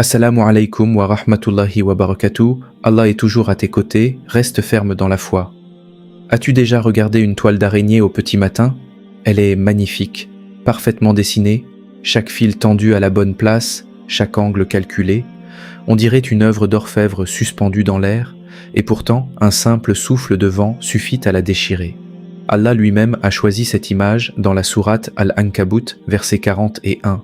Assalamu alaikum wa rahmatullahi wa barakatuh. Allah est toujours à tes côtés, reste ferme dans la foi. As-tu déjà regardé une toile d'araignée au petit matin? Elle est magnifique, parfaitement dessinée, chaque fil tendu à la bonne place, chaque angle calculé. On dirait une œuvre d'orfèvre suspendue dans l'air, et pourtant un simple souffle de vent suffit à la déchirer. Allah lui-même a choisi cette image dans la sourate Al-Ankabut, versets 40 et 1.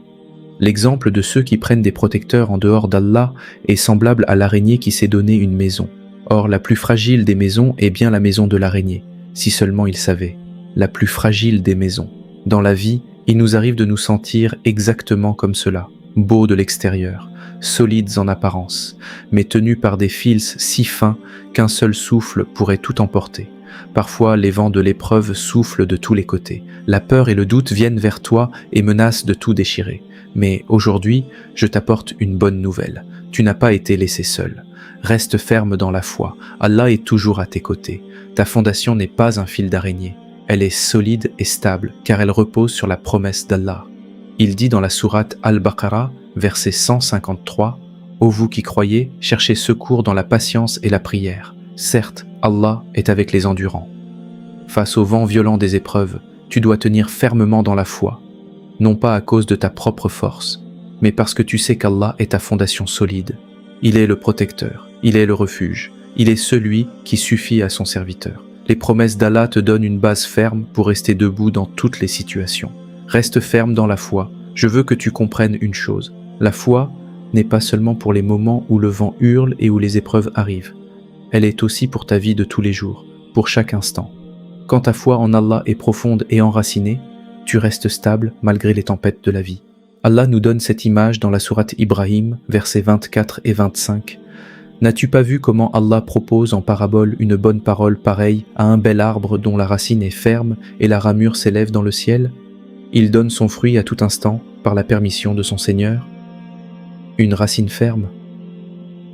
L'exemple de ceux qui prennent des protecteurs en dehors d'Allah est semblable à l'araignée qui s'est donné une maison. Or, la plus fragile des maisons est bien la maison de l'araignée, si seulement il savait. La plus fragile des maisons. Dans la vie, il nous arrive de nous sentir exactement comme cela, beaux de l'extérieur, solides en apparence, mais tenus par des fils si fins qu'un seul souffle pourrait tout emporter. Parfois, les vents de l'épreuve soufflent de tous les côtés. La peur et le doute viennent vers toi et menacent de tout déchirer. Mais aujourd'hui, je t'apporte une bonne nouvelle. Tu n'as pas été laissé seul. Reste ferme dans la foi. Allah est toujours à tes côtés. Ta fondation n'est pas un fil d'araignée. Elle est solide et stable, car elle repose sur la promesse d'Allah. Il dit dans la sourate Al-Baqarah, verset 153, « Ô vous qui croyez, cherchez secours dans la patience et la prière. Certes, Allah est avec les endurants. » Face au vent violent des épreuves, tu dois tenir fermement dans la foi, non pas à cause de ta propre force, mais parce que tu sais qu'Allah est ta fondation solide. Il est le protecteur, il est le refuge, il est celui qui suffit à son serviteur. Les promesses d'Allah te donnent une base ferme pour rester debout dans toutes les situations. Reste ferme dans la foi. Je veux que tu comprennes une chose. La foi n'est pas seulement pour les moments où le vent hurle et où les épreuves arrivent. Elle est aussi pour ta vie de tous les jours, pour chaque instant. Quand ta foi en Allah est profonde et enracinée, tu restes stable malgré les tempêtes de la vie. Allah nous donne cette image dans la sourate Ibrahim, versets 24 et 25. N'as-tu pas vu comment Allah propose en parabole une bonne parole pareille à un bel arbre dont la racine est ferme et la ramure s'élève dans le ciel? Il donne son fruit à tout instant par la permission de son Seigneur. Une racine ferme.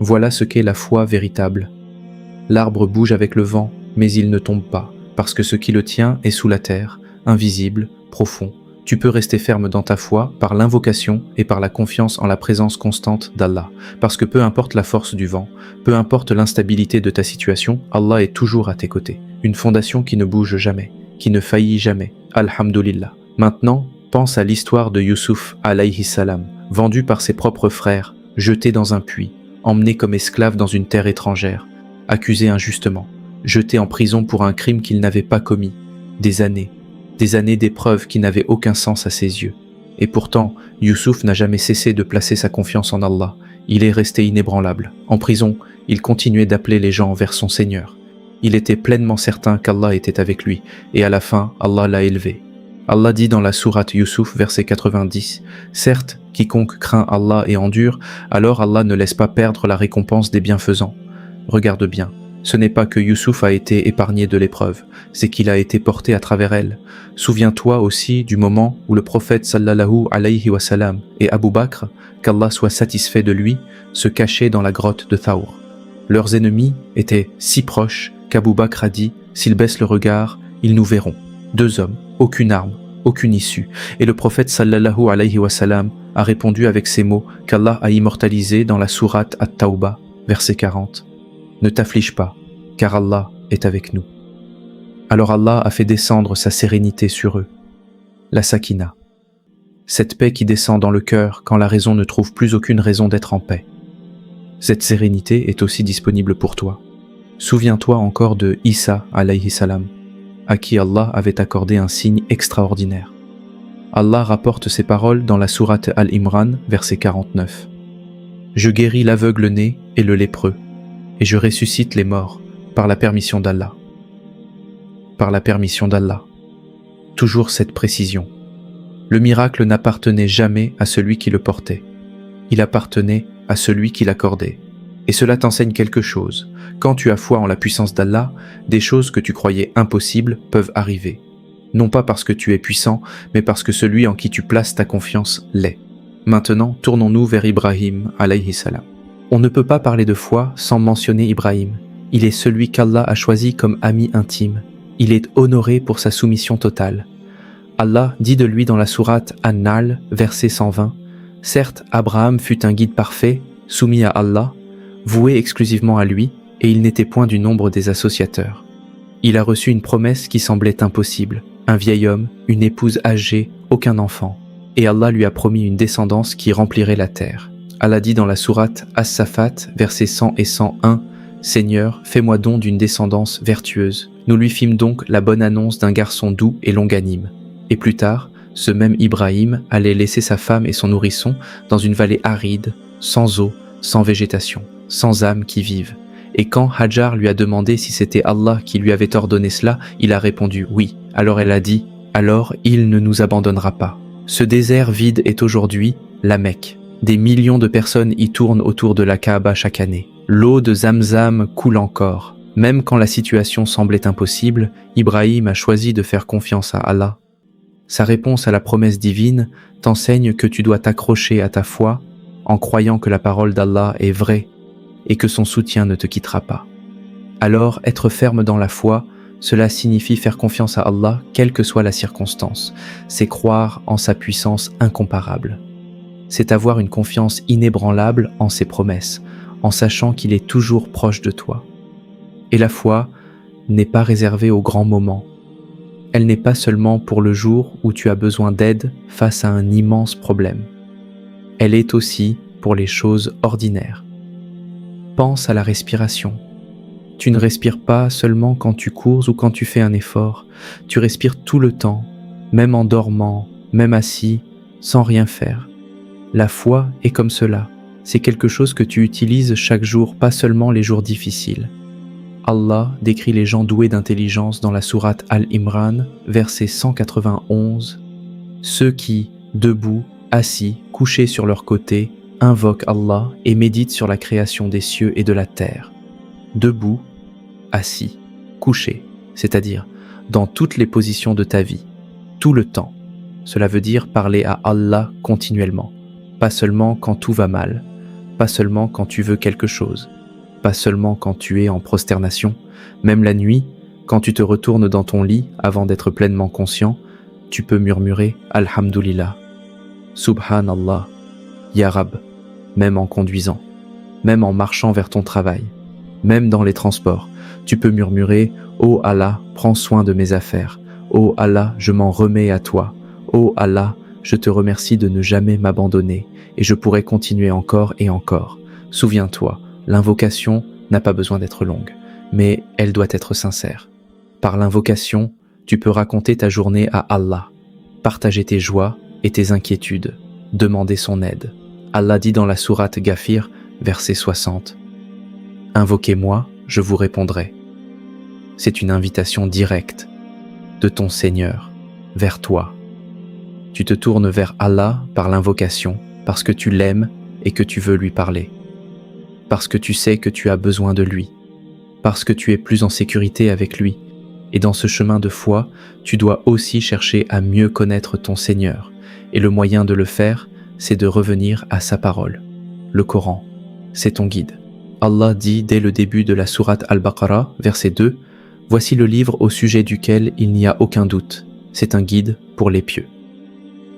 Voilà ce qu'est la foi véritable. L'arbre bouge avec le vent, mais il ne tombe pas, parce que ce qui le tient est sous la terre, invisible, profond. Tu peux rester ferme dans ta foi par l'invocation et par la confiance en la présence constante d'Allah. Parce que peu importe la force du vent, peu importe l'instabilité de ta situation, Allah est toujours à tes côtés. Une fondation qui ne bouge jamais, qui ne faillit jamais. Alhamdulillah. Maintenant, pense à l'histoire de Youssouf alayhi salam, vendu par ses propres frères, jeté dans un puits, emmené comme esclave dans une terre étrangère, accusé injustement, jeté en prison pour un crime qu'il n'avait pas commis, des années d'épreuves qui n'avaient aucun sens à ses yeux. Et pourtant, Youssouf n'a jamais cessé de placer sa confiance en Allah. Il est resté inébranlable. En prison, il continuait d'appeler les gens vers son Seigneur. Il était pleinement certain qu'Allah était avec lui, et à la fin, Allah l'a élevé. Allah dit dans la sourate Youssouf, verset 90, « Certes, quiconque craint Allah et endure, alors Allah ne laisse pas perdre la récompense des bienfaisants. » Regarde bien. Ce n'est pas que Youssouf a été épargné de l'épreuve, c'est qu'il a été porté à travers elle. Souviens-toi aussi du moment où le prophète sallallahu alayhi wa sallam et Abu Bakr, qu'Allah soit satisfait de lui, se cachaient dans la grotte de Thawr. Leurs ennemis étaient si proches qu'Abu Bakr a dit « S'ils baissent le regard, ils nous verront. » 2 hommes, aucune arme, aucune issue. Et le prophète sallallahu alayhi wa sallam a répondu avec ces mots qu'Allah a immortalisés dans la sourate At-Tawbah, verset 40. Ne t'afflige pas, car Allah est avec nous. Alors Allah a fait descendre sa sérénité sur eux, la sakina. Cette paix qui descend dans le cœur quand la raison ne trouve plus aucune raison d'être en paix. Cette sérénité est aussi disponible pour toi. Souviens-toi encore de Isa alayhi salam, à qui Allah avait accordé un signe extraordinaire. Allah rapporte ces paroles dans la sourate Al-Imran, verset 49. « Je guéris l'aveugle-né et le lépreux, et je ressuscite les morts par la permission d'Allah. » Par la permission d'Allah. Toujours cette précision. Le miracle n'appartenait jamais à celui qui le portait. Il appartenait à celui qui l'accordait. Et cela t'enseigne quelque chose. Quand tu as foi en la puissance d'Allah, des choses que tu croyais impossibles peuvent arriver. Non pas parce que tu es puissant, mais parce que celui en qui tu places ta confiance l'est. Maintenant, tournons-nous vers Ibrahim alayhi salam. On ne peut pas parler de foi sans mentionner Ibrahim. Il est celui qu'Allah a choisi comme ami intime. Il est honoré pour sa soumission totale. Allah dit de lui dans la sourate An-Nahl, verset 120, « Certes, Abraham fut un guide parfait, soumis à Allah, voué exclusivement à lui, et il n'était point du nombre des associateurs. Il a reçu une promesse qui semblait impossible, un vieil homme, une épouse âgée, aucun enfant, et Allah lui a promis une descendance qui remplirait la terre. Allah dit dans la sourate As-Safat, versets 100 et 101, « Seigneur, fais-moi don d'une descendance vertueuse. » Nous lui fîmes donc la bonne annonce d'un garçon doux et longanime. Et plus tard, ce même Ibrahim allait laisser sa femme et son nourrisson dans une vallée aride, sans eau, sans végétation, sans âme qui vive. Et quand Hajar lui a demandé si c'était Allah qui lui avait ordonné cela, il a répondu « oui ». Alors elle a dit « alors il ne nous abandonnera pas ». Ce désert vide est aujourd'hui la Mecque. Des millions de personnes y tournent autour de la Kaaba chaque année. L'eau de Zamzam coule encore. Même quand la situation semblait impossible, Ibrahim a choisi de faire confiance à Allah. Sa réponse à la promesse divine t'enseigne que tu dois t'accrocher à ta foi en croyant que la parole d'Allah est vraie et que son soutien ne te quittera pas. Alors, être ferme dans la foi, cela signifie faire confiance à Allah, quelle que soit la circonstance. C'est croire en sa puissance incomparable. C'est avoir une confiance inébranlable en ses promesses, en sachant qu'il est toujours proche de toi. Et la foi n'est pas réservée aux grands moments. Elle n'est pas seulement pour le jour où tu as besoin d'aide face à un immense problème. Elle est aussi pour les choses ordinaires. Pense à la respiration. Tu ne respires pas seulement quand tu cours ou quand tu fais un effort. Tu respires tout le temps, même en dormant, même assis, sans rien faire. La foi est comme cela. C'est quelque chose que tu utilises chaque jour, pas seulement les jours difficiles. Allah décrit les gens doués d'intelligence dans la sourate Al-Imran, verset 191. Ceux qui, debout, assis, couchés sur leur côté, invoquent Allah et méditent sur la création des cieux et de la terre. Debout, assis, couché, c'est-à-dire dans toutes les positions de ta vie, tout le temps. Cela veut dire parler à Allah continuellement, pas seulement quand tout va mal, pas seulement quand tu veux quelque chose, pas seulement quand tu es en prosternation, même la nuit, quand tu te retournes dans ton lit avant d'être pleinement conscient, tu peux murmurer « Alhamdulillah »,« Subhanallah »,« Ya Rab », même en conduisant, même en marchant vers ton travail, même dans les transports, tu peux murmurer « Oh Allah, prends soin de mes affaires. Oh Allah, je m'en remets à toi. Oh Allah, je te remercie de ne jamais m'abandonner. » Et je pourrais continuer encore et encore. Souviens-toi, l'invocation n'a pas besoin d'être longue, mais elle doit être sincère. Par l'invocation, tu peux raconter ta journée à Allah, partager tes joies et tes inquiétudes, demander son aide. Allah dit dans la sourate Ghafir, verset 60, « Invoquez-moi, je vous répondrai. » C'est une invitation directe de ton Seigneur vers toi. Tu te tournes vers Allah par l'invocation parce que tu l'aimes et que tu veux lui parler. Parce que tu sais que tu as besoin de lui. Parce que tu es plus en sécurité avec lui. Et dans ce chemin de foi, tu dois aussi chercher à mieux connaître ton Seigneur. Et le moyen de le faire, c'est de revenir à sa parole. Le Coran, c'est ton guide. Allah dit dès le début de la sourate Al-Baqarah, verset 2, « Voici le livre au sujet duquel il n'y a aucun doute. C'est un guide pour les pieux. »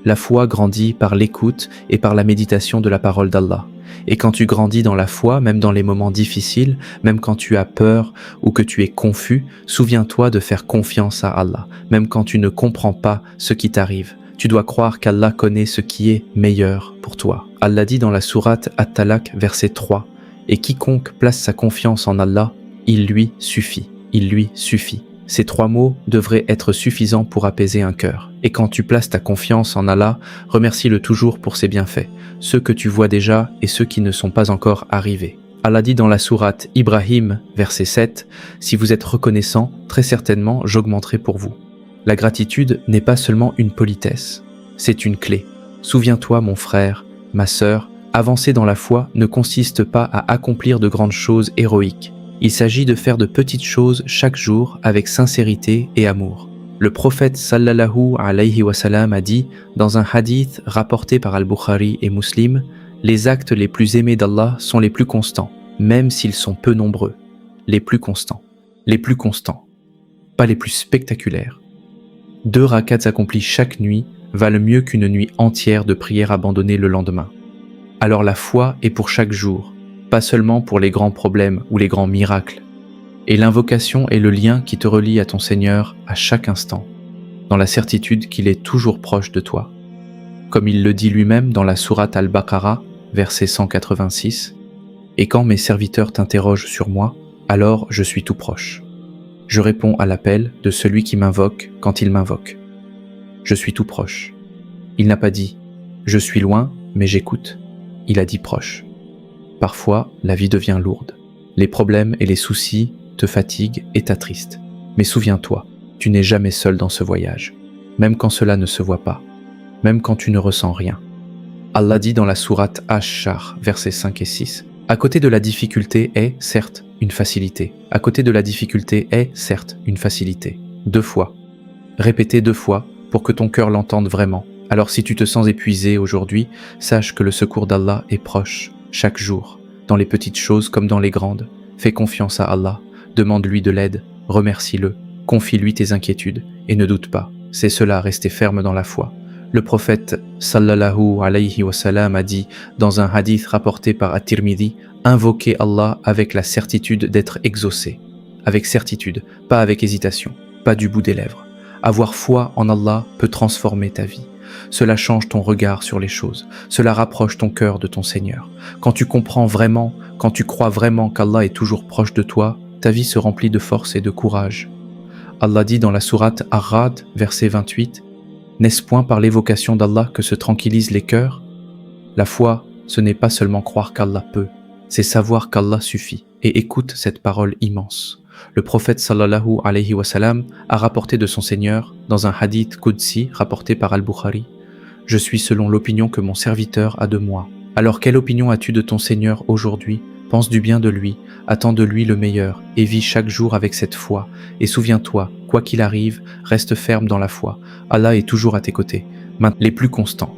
La foi grandit par l'écoute et par la méditation de la parole d'Allah. Et quand tu grandis dans la foi, même dans les moments difficiles, même quand tu as peur ou que tu es confus, souviens-toi de faire confiance à Allah. Même quand tu ne comprends pas ce qui t'arrive, tu dois croire qu'Allah connaît ce qui est meilleur pour toi. Allah dit dans la sourate At-Talaq, verset 3, « Et quiconque place sa confiance en Allah, il lui suffit. Il lui suffit. » Ces 3 mots devraient être suffisants pour apaiser un cœur. Et quand tu places ta confiance en Allah, remercie-le toujours pour ses bienfaits, ceux que tu vois déjà et ceux qui ne sont pas encore arrivés. Allah dit dans la sourate Ibrahim, verset 7, « Si vous êtes reconnaissant, très certainement j'augmenterai pour vous. » La gratitude n'est pas seulement une politesse, c'est une clé. Souviens-toi mon frère, ma sœur, avancer dans la foi ne consiste pas à accomplir de grandes choses héroïques. Il s'agit de faire de petites choses chaque jour avec sincérité et amour. Le prophète sallallahu alayhi wa sallam a dit dans un hadith rapporté par Al-Bukhari et Muslim, « Les actes les plus aimés d'Allah sont les plus constants, même s'ils sont peu nombreux. Les plus constants. Les plus constants. Pas les plus spectaculaires. 2 rakats accomplis chaque nuit valent mieux qu'une nuit entière de prière abandonnée le lendemain. » Alors la foi est pour chaque jour, pas seulement pour les grands problèmes ou les grands miracles. Et l'invocation est le lien qui te relie à ton Seigneur à chaque instant, dans la certitude qu'il est toujours proche de toi. Comme il le dit lui-même dans la sourate Al-Baqarah, verset 186, « Et quand mes serviteurs t'interrogent sur moi, alors je suis tout proche. Je réponds à l'appel de celui qui m'invoque quand il m'invoque. Je suis tout proche. » Il n'a pas dit « Je suis loin, mais j'écoute ». Il a dit proche. Parfois, la vie devient lourde. Les problèmes et les soucis te fatiguent et t'attristent. Mais souviens-toi, tu n'es jamais seul dans ce voyage, même quand cela ne se voit pas, même quand tu ne ressens rien. Allah dit dans la sourate Ash-Shar, versets 5 et 6, « À côté de la difficulté est, certes, une facilité. À côté de la difficulté est, certes, une facilité. » 2 fois. Répétez 2 fois pour que ton cœur l'entende vraiment. Alors si tu te sens épuisé aujourd'hui, sache que le secours d'Allah est proche, chaque jour, dans les petites choses comme dans les grandes. Fais confiance à Allah, demande-lui de l'aide, remercie-le, confie-lui tes inquiétudes et ne doute pas. C'est cela, rester ferme dans la foi. Le prophète sallallahu alayhi wa sallam a dit dans un hadith rapporté par At-Tirmidhi, invoquez Allah avec la certitude d'être exaucé. Avec certitude, pas avec hésitation, pas du bout des lèvres. Avoir foi en Allah peut transformer ta vie. Cela change ton regard sur les choses. Cela rapproche ton cœur de ton Seigneur. Quand tu comprends vraiment, quand tu crois vraiment qu'Allah est toujours proche de toi, ta vie se remplit de force et de courage. Allah dit dans la sourate Ar-Ra'd, verset 28, « N'est-ce point par l'évocation d'Allah que se tranquillisent les cœurs ?» La foi, ce n'est pas seulement croire qu'Allah peut, c'est savoir qu'Allah suffit. Et écoute cette parole immense. Le prophète sallallahu alayhi wa sallam a rapporté de son Seigneur, dans un hadith Qudsi rapporté par Al-Bukhari, « Je suis selon l'opinion que mon serviteur a de moi. » Alors quelle opinion as-tu de ton Seigneur aujourd'hui ? Pense du bien de lui, attends de lui le meilleur, et vis chaque jour avec cette foi. Et souviens-toi, quoi qu'il arrive, reste ferme dans la foi. Allah est toujours à tes côtés. Maintenant, les plus constants,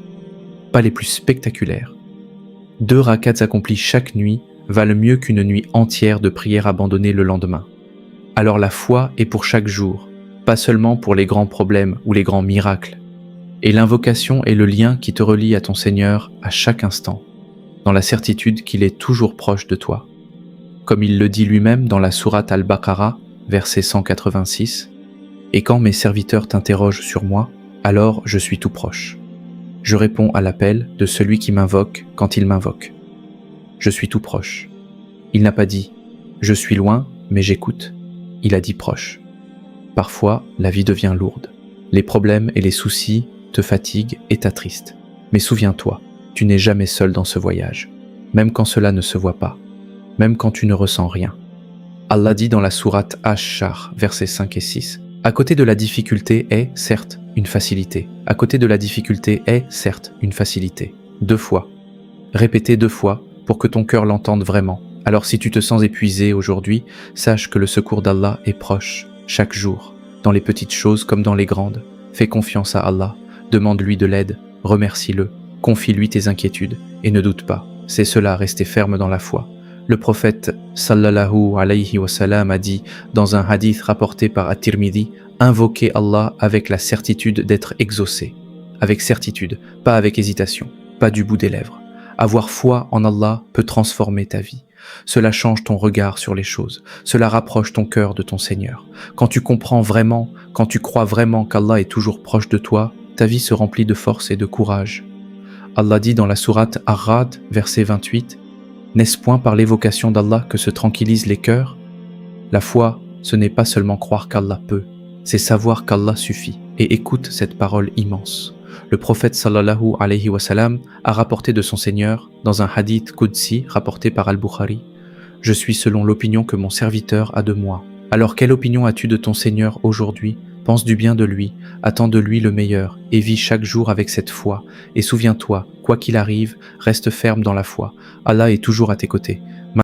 pas les plus spectaculaires. 2 rakats accomplis chaque nuit valent mieux qu'une nuit entière de prière abandonnée le lendemain. Alors la foi est pour chaque jour, pas seulement pour les grands problèmes ou les grands miracles. Et l'invocation est le lien qui te relie à ton Seigneur à chaque instant, dans la certitude qu'il est toujours proche de toi. Comme il le dit lui-même dans la sourate Al-Baqarah, verset 186, « Et quand mes serviteurs t'interrogent sur moi, alors je suis tout proche. Je réponds à l'appel de celui qui m'invoque quand il m'invoque. Je suis tout proche. » Il n'a pas dit « Je suis loin, mais j'écoute ». Il a dit proche. Parfois, la vie devient lourde. Les problèmes et les soucis te fatiguent et t'attristent. Mais souviens-toi, tu n'es jamais seul dans ce voyage, même quand cela ne se voit pas, même quand tu ne ressens rien. Allah dit dans la sourate Ash-Shar, versets 5 et 6, « À côté de la difficulté est, certes, une facilité. À côté de la difficulté est, certes, une facilité. » 2 fois. Répétez 2 fois pour que ton cœur l'entende vraiment. Alors si tu te sens épuisé aujourd'hui, sache que le secours d'Allah est proche, chaque jour, dans les petites choses comme dans les grandes. Fais confiance à Allah, demande-lui de l'aide, remercie-le, confie-lui tes inquiétudes et ne doute pas. C'est cela, rester ferme dans la foi. Le prophète sallallahu alayhi wa sallam a dit dans un hadith rapporté par At-Tirmidhi, invoquez Allah avec la certitude d'être exaucé. Avec certitude, pas avec hésitation, pas du bout des lèvres. Avoir foi en Allah peut transformer ta vie. Cela change ton regard sur les choses. Cela rapproche ton cœur de ton Seigneur. Quand tu comprends vraiment, quand tu crois vraiment qu'Allah est toujours proche de toi, ta vie se remplit de force et de courage. Allah dit dans la sourate Ar-Ra'd, verset 28, « N'est-ce point par l'évocation d'Allah que se tranquillisent les cœurs ?» La foi, ce n'est pas seulement croire qu'Allah peut, c'est savoir qu'Allah suffit. Et écoute cette parole immense. Le prophète sallallahu alayhi wa sallam a rapporté de son Seigneur, dans un hadith Qudsi rapporté par Al-Bukhari, « Je suis selon l'opinion que mon serviteur a de moi. » Alors quelle opinion as-tu de ton Seigneur aujourd'hui ? Pense du bien de lui, attends de lui le meilleur, et vis chaque jour avec cette foi. Et souviens-toi, quoi qu'il arrive, reste ferme dans la foi. Allah est toujours à tes côtés.